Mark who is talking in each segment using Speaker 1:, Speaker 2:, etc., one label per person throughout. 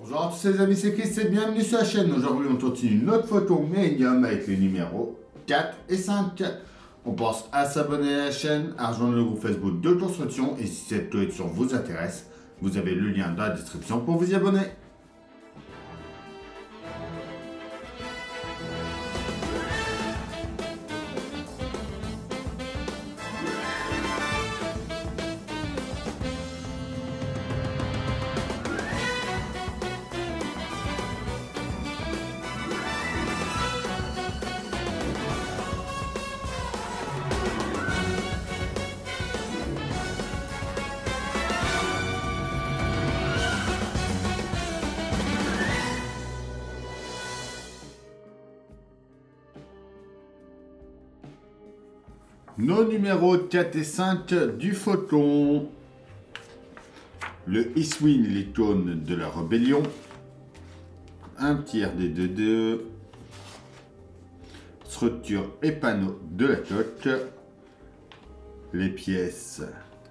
Speaker 1: Bonjour à tous les amis, c'est Chris et bienvenue sur la chaîne. Aujourd'hui on continue notre photo Millennium avec les numéros 4 et 5. On pense à s'abonner à la chaîne, à rejoindre le groupe Facebook de construction et si cette collection vous intéresse, vous avez le lien dans la description pour vous y abonner. Nos numéros 4 et 5 du photon. Le Eastwind, l'icône de la rébellion. Un petit RD22. Structure et panneau de la coque. Les pièces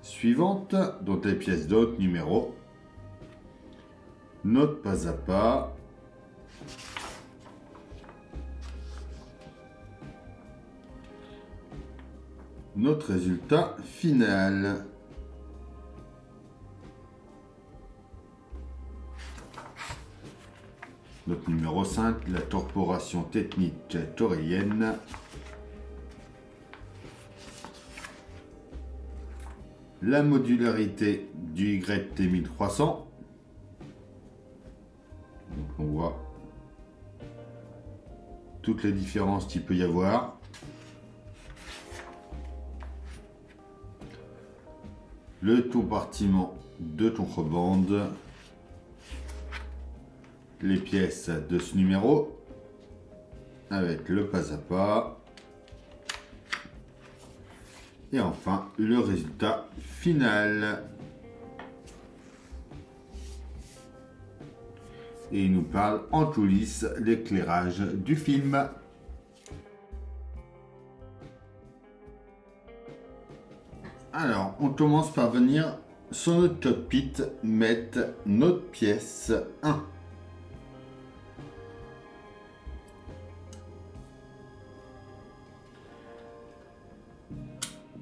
Speaker 1: suivantes, dont les pièces d'autres numéros. Note pas à pas. Notre résultat final. Notre numéro 5, la corporation technique taurienne. La modularité du YT1300. Donc on voit toutes les différences qu'il peut y avoir. Le compartiment de contrebande, les pièces de ce numéro avec le pas à pas et enfin le résultat final. Et il nous parle en coulisses l'éclairage du film. Alors, on commence par venir sur notre cockpit, mettre notre pièce 1.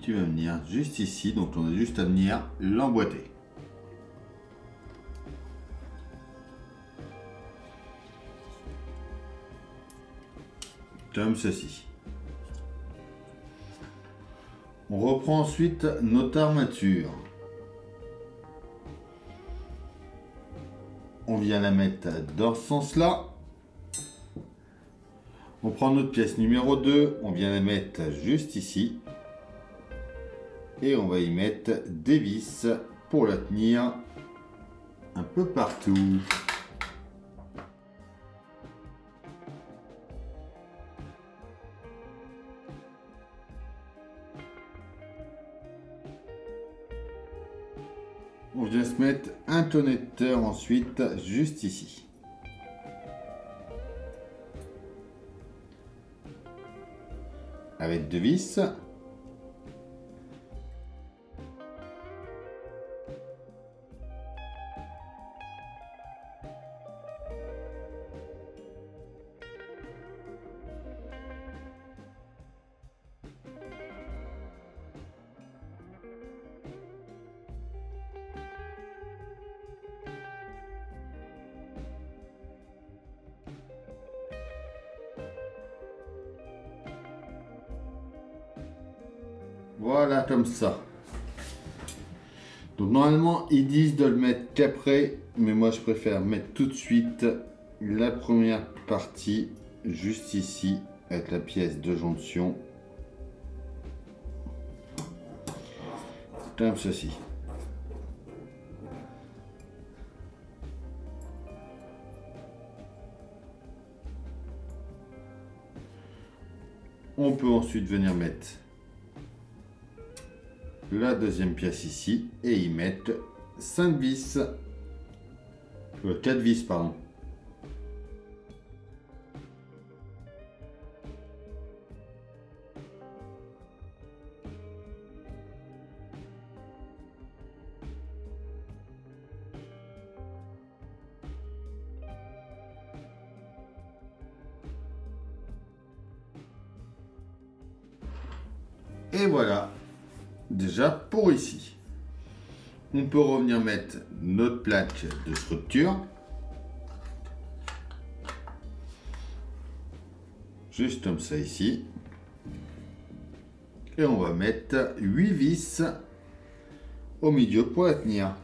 Speaker 1: Tu vas venir juste ici, donc on a juste à venir l'emboîter. Comme ceci. On reprend ensuite notre armature. On vient la mettre dans ce sens-là. On prend notre pièce numéro 2, on vient la mettre juste ici. Et on va y mettre des vis pour la tenir un peu partout. On vient se mettre un connecteur ensuite juste ici. Avec deux vis. Voilà, comme ça. Donc normalement ils disent de le mettre qu'après, mais moi je préfère mettre tout de suite la première partie juste ici avec la pièce de jonction comme ceci. On peut ensuite venir mettre la deuxième pièce ici et y mettre 5 vis, 4 vis pardon. Et voilà, déjà pour ici. On peut revenir mettre notre plaque de structure. Juste comme ça ici. Et on va mettre 8 vis au milieu pour la tenir.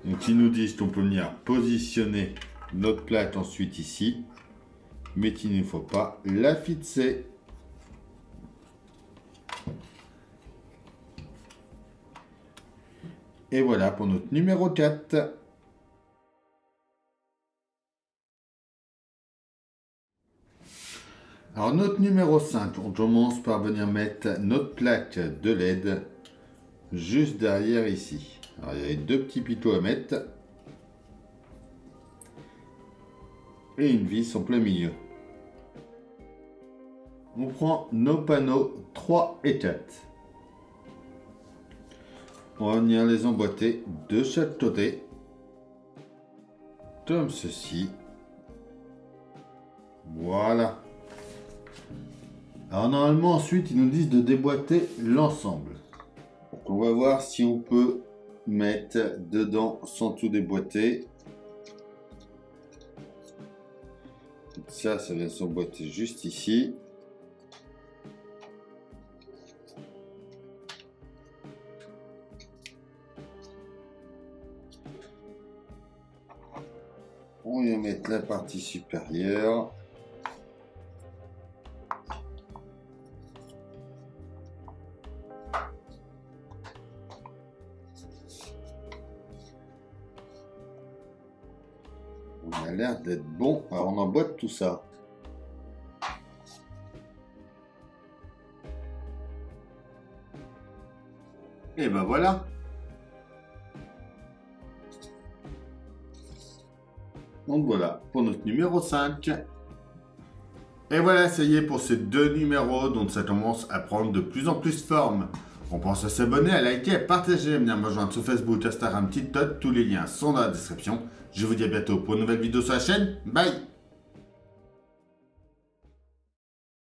Speaker 1: Donc ils nous disent qu'on peut venir positionner notre plaque ensuite ici, mais qu'il ne faut pas la fixer. Et voilà pour notre numéro 4. Alors notre numéro 5, on commence par venir mettre notre plaque de LED juste derrière ici. Alors il y a deux petits picots à mettre. Et une vis en plein milieu. On prend nos panneaux 3 et 4. On va venir les emboîter de chaque côté. Comme ceci. Voilà. Alors normalement ensuite ils nous disent de déboîter l'ensemble. Donc on va voir si on peut mettre dedans sans tout déboîter. Ça vient s'emboîter juste ici. On va mettre la partie supérieure. On a l'air d'être bon. Alors on emboîte tout ça. Et ben voilà. Donc voilà pour notre numéro 5. Et voilà, ça y est pour ces deux numéros dont ça commence à prendre de plus en plus forme. On pense à s'abonner, à liker, à partager, à venir me rejoindre sur Facebook, Instagram, TikTok. Tous les liens sont dans la description. Je vous dis à bientôt pour une nouvelle vidéo sur la chaîne. Bye!